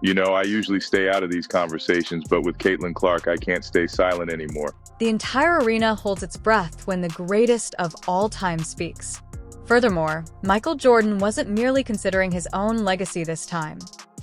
I usually stay out of these conversations, but with Caitlin Clark, I can't stay silent anymore. The entire arena holds its breath when the greatest of all time speaks. Furthermore, Michael Jordan wasn't merely considering his own legacy this time.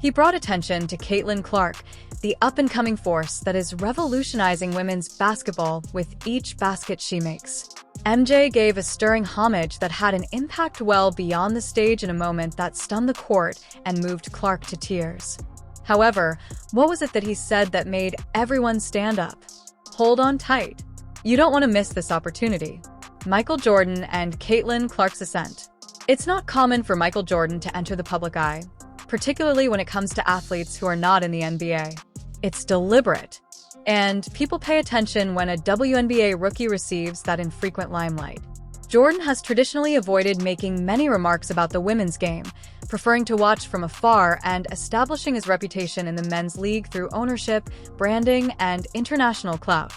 He brought attention to Caitlin Clark, the up-and-coming force that is revolutionizing women's basketball with each basket she makes. MJ gave a stirring homage that had an impact well beyond the stage in a moment that stunned the court and moved Clark to tears. However, what was it that he said that made everyone stand up? Hold on tight. You don't want to miss this opportunity. Michael Jordan and Caitlin Clark's ascent. It's not common for Michael Jordan to enter the public eye, particularly when it comes to athletes who are not in the NBA. It's deliberate, and people pay attention when a WNBA rookie receives that infrequent limelight. Jordan has traditionally avoided making many remarks about the women's game, preferring to watch from afar and establishing his reputation in the men's league through ownership, branding, and international clout.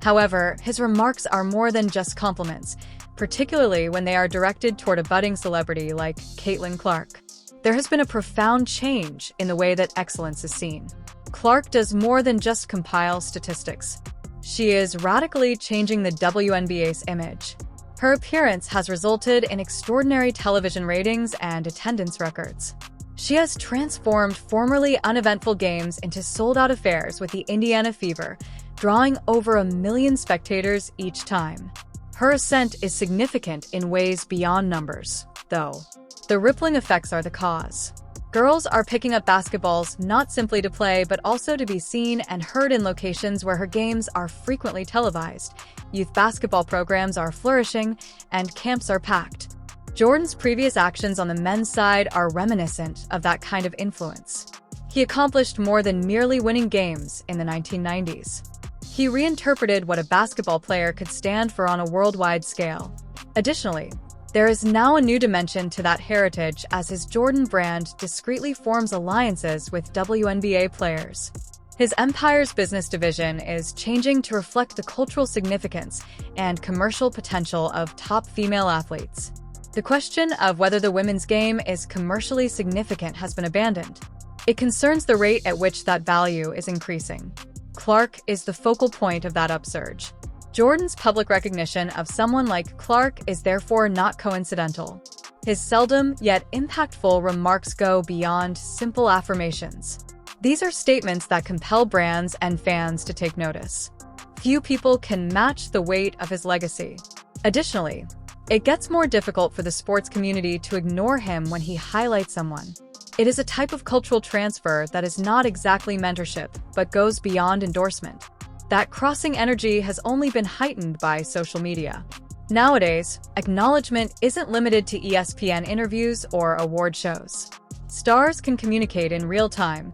However, his remarks are more than just compliments, particularly when they are directed toward a budding celebrity like Caitlin Clark. There has been a profound change in the way that excellence is seen. Clark does more than just compile statistics. She is radically changing the WNBA's image. Her appearance has resulted in extraordinary television ratings and attendance records. She has transformed formerly uneventful games into sold-out affairs with the Indiana Fever, drawing over 1 million spectators each time. Her ascent is significant in ways beyond numbers, though. The rippling effects are the cause. Girls are picking up basketballs not simply to play, but also to be seen and heard in locations where her games are frequently televised. Youth basketball programs are flourishing, and camps are packed. Jordan's previous actions on the men's side are reminiscent of that kind of influence. He accomplished more than merely winning games in the 1990s. He reinterpreted what a basketball player could stand for on a worldwide scale. Additionally, there is now a new dimension to that heritage as his Jordan brand discreetly forms alliances with WNBA players. His empire's business division is changing to reflect the cultural significance and commercial potential of top female athletes. The question of whether the women's game is commercially significant has been abandoned. It concerns the rate at which that value is increasing. Clark is the focal point of that upsurge. Jordan's public recognition of someone like Clark is therefore not coincidental. His seldom yet impactful remarks go beyond simple affirmations. These are statements that compel brands and fans to take notice. Few people can match the weight of his legacy. Additionally, it gets more difficult for the sports community to ignore him when he highlights someone. It is a type of cultural transfer that is not exactly mentorship, but goes beyond endorsement. That crossing energy has only been heightened by social media. Nowadays, acknowledgement isn't limited to ESPN interviews or award shows. Stars can communicate in real time,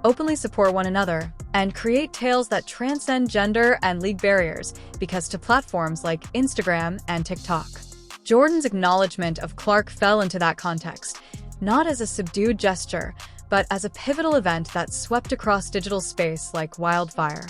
openly support one another, and create tales that transcend gender and league barriers because to platforms like Instagram and TikTok. Jordan's acknowledgement of Clark fell into that context, not as a subdued gesture, but as a pivotal event that swept across digital space like wildfire.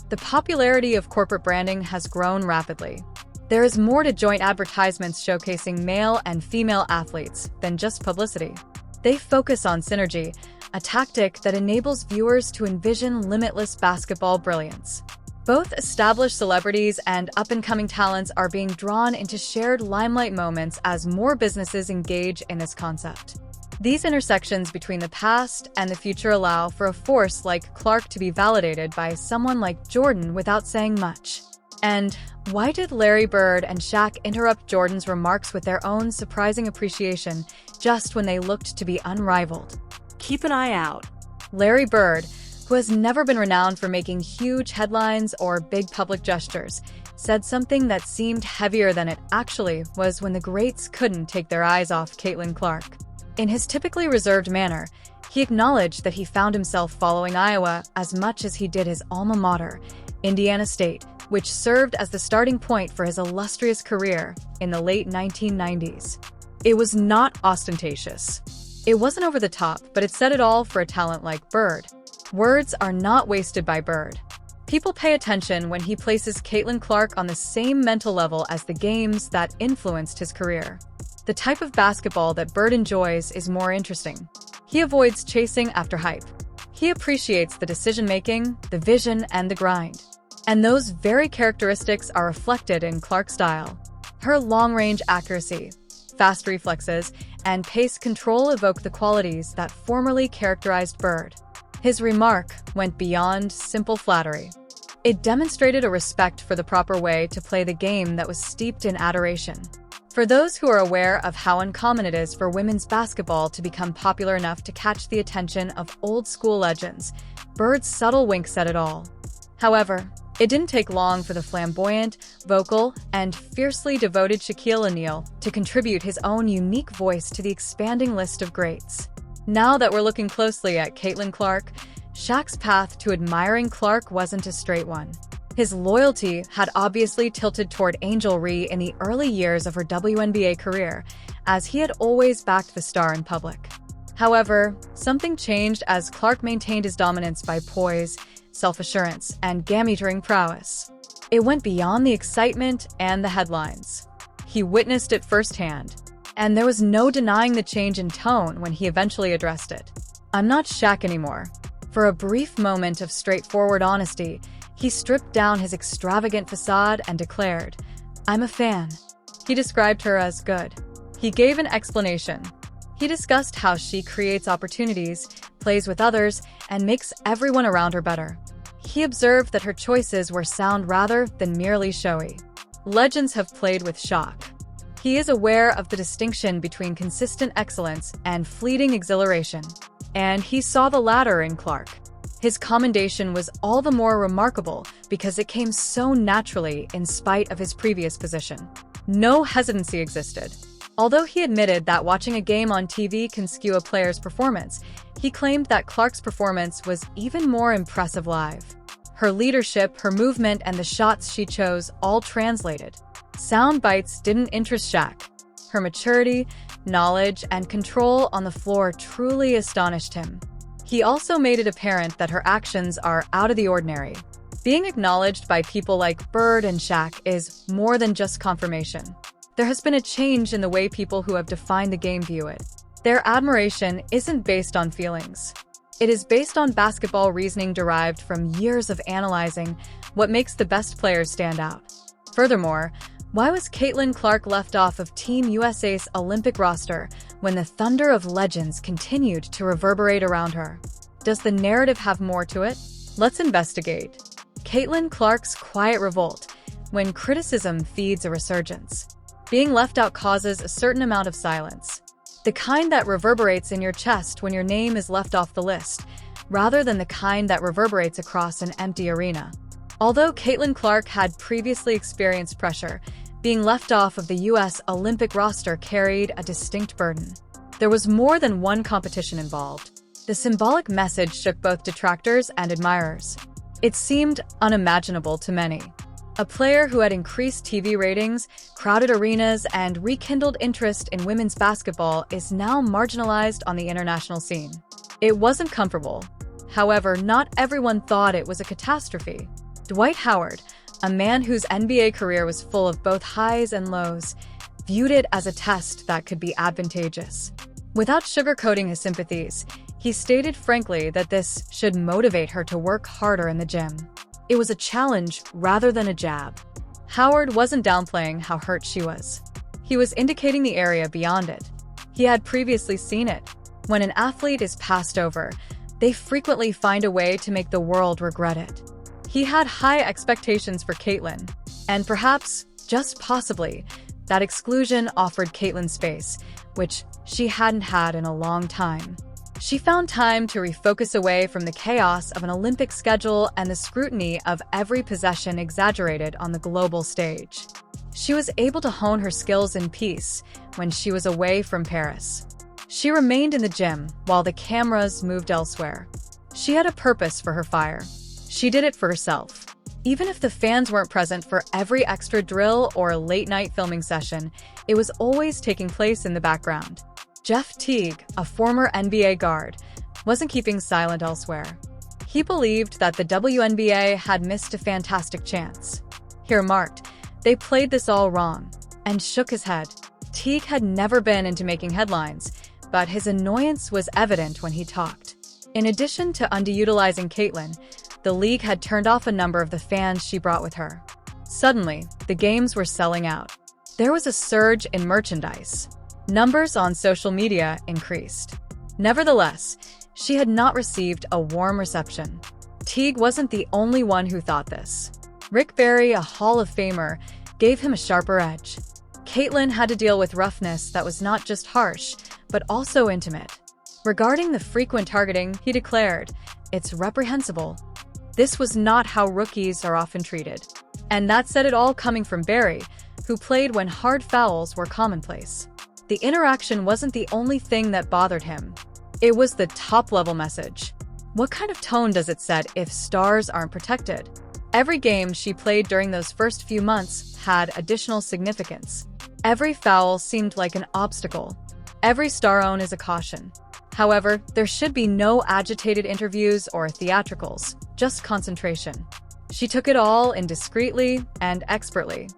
The popularity of corporate branding has grown rapidly. There is more to joint advertisements showcasing male and female athletes than just publicity. They focus on synergy, a tactic that enables viewers to envision limitless basketball brilliance. Both established celebrities and up-and-coming talents are being drawn into shared limelight moments as more businesses engage in this concept. These intersections between the past and the future allow for a force like Clark to be validated by someone like Jordan without saying much. And why did Larry Bird and Shaq interrupt Jordan's remarks with their own surprising appreciation just when they looked to be unrivaled? Keep an eye out. Larry Bird, who has never been renowned for making huge headlines or big public gestures, said something that seemed heavier than it actually was when the greats couldn't take their eyes off Caitlin Clark. In his typically reserved manner, he acknowledged that he found himself following Iowa as much as he did his alma mater, Indiana State, which served as the starting point for his illustrious career in the late 1990s. It was not ostentatious. It wasn't over the top, but it said it all for a talent like Bird. Words are not wasted by Bird. People pay attention when he places Caitlin Clark on the same mental level as the games that influenced his career. The type of basketball that Bird enjoys is more interesting. He avoids chasing after hype. He appreciates the decision-making, the vision, and the grind. And those very characteristics are reflected in Clark's style. Her long-range accuracy, fast reflexes, and pace control evoke the qualities that formerly characterized Bird. His remark went beyond simple flattery. It demonstrated a respect for the proper way to play the game that was steeped in adoration. For those who are aware of how uncommon it is for women's basketball to become popular enough to catch the attention of old-school legends, Bird's subtle wink said it all. However, it didn't take long for the flamboyant, vocal, and fiercely devoted Shaquille O'Neal to contribute his own unique voice to the expanding list of greats. Now that we're looking closely at Caitlin Clark, Shaq's path to admiring Clark wasn't a straight one. His loyalty had obviously tilted toward Angel Ree in the early years of her WNBA career, as he had always backed the star in public. However, something changed as Clark maintained his dominance by poise, self-assurance, and gammy-touring prowess. It went beyond the excitement and the headlines. He witnessed it firsthand, and there was no denying the change in tone when he eventually addressed it. "I'm not Shaq anymore." For a brief moment of straightforward honesty, he stripped down his extravagant facade and declared, "I'm a fan." He described her as good. He gave an explanation. He discussed how she creates opportunities, plays with others, and makes everyone around her better. He observed that her choices were sound rather than merely showy. Legends have played with Shaq. He is aware of the distinction between consistent excellence and fleeting exhilaration, and he saw the latter in Clark. His commendation was all the more remarkable because it came so naturally in spite of his previous position. No hesitancy existed. Although he admitted that watching a game on TV can skew a player's performance, he claimed that Clark's performance was even more impressive live. Her leadership, her movement, and the shots she chose all translated. Sound bites didn't interest Shaq. Her maturity, knowledge, and control on the floor truly astonished him. He also made it apparent that her actions are out of the ordinary. Being acknowledged by people like Bird and Shaq is more than just confirmation. There has been a change in the way people who have defined the game view it. Their admiration isn't based on feelings. It is based on basketball reasoning derived from years of analyzing what makes the best players stand out. Furthermore, why was Caitlin Clark left off of Team USA's Olympic roster when the thunder of legends continued to reverberate around her? Does the narrative have more to it? Let's investigate. Caitlin Clark's quiet revolt when criticism feeds a resurgence. Being left out causes a certain amount of silence. The kind that reverberates in your chest when your name is left off the list, rather than the kind that reverberates across an empty arena. Although Caitlin Clark had previously experienced pressure, being left off of the U.S. Olympic roster carried a distinct burden. There was more than one competition involved. The symbolic message shook both detractors and admirers. It seemed unimaginable to many. A player who had increased TV ratings, crowded arenas, and rekindled interest in women's basketball is now marginalized on the international scene. It wasn't comfortable. However, not everyone thought it was a catastrophe. Dwight Howard, a man whose NBA career was full of both highs and lows, viewed it as a test that could be advantageous. Without sugarcoating his sympathies, he stated frankly that this should motivate her to work harder in the gym. It was a challenge rather than a jab. Howard wasn't downplaying how hurt she was. He was indicating the area beyond it. He had previously seen it. When an athlete is passed over, they frequently find a way to make the world regret it. He had high expectations for Caitlin, and perhaps, just possibly, that exclusion offered Caitlin space, which she hadn't had in a long time. She found time to refocus away from the chaos of an Olympic schedule and the scrutiny of every possession exaggerated on the global stage. She was able to hone her skills in peace when she was away from Paris. She remained in the gym while the cameras moved elsewhere. She had a purpose for her fire. She did it for herself. Even if the fans weren't present for every extra drill or late-night filming session, it was always taking place in the background. Jeff Teague, a former NBA guard, wasn't keeping silent elsewhere. He believed that the WNBA had missed a fantastic chance. He remarked, "They played this all wrong," and shook his head. Teague had never been into making headlines, but his annoyance was evident when he talked. In addition to underutilizing Caitlyn, the league had turned off a number of the fans she brought with her. Suddenly, the games were selling out. There was a surge in merchandise. Numbers on social media increased. Nevertheless, she had not received a warm reception. Teague wasn't the only one who thought this. Rick Barry, a Hall of Famer, gave him a sharper edge. Caitlyn had to deal with roughness that was not just harsh, but also intimate. Regarding the frequent targeting, he declared, "It's reprehensible. This was not how rookies are often treated." And that said it all, coming from Barry, who played when hard fouls were commonplace. The interaction wasn't the only thing that bothered him. It was the top-level message. What kind of tone does it set if stars aren't protected? Every game she played during those first few months had additional significance. Every foul seemed like an obstacle. Every star own is a caution. However, there should be no agitated interviews or theatricals, just concentration. She took it all in discreetly and expertly.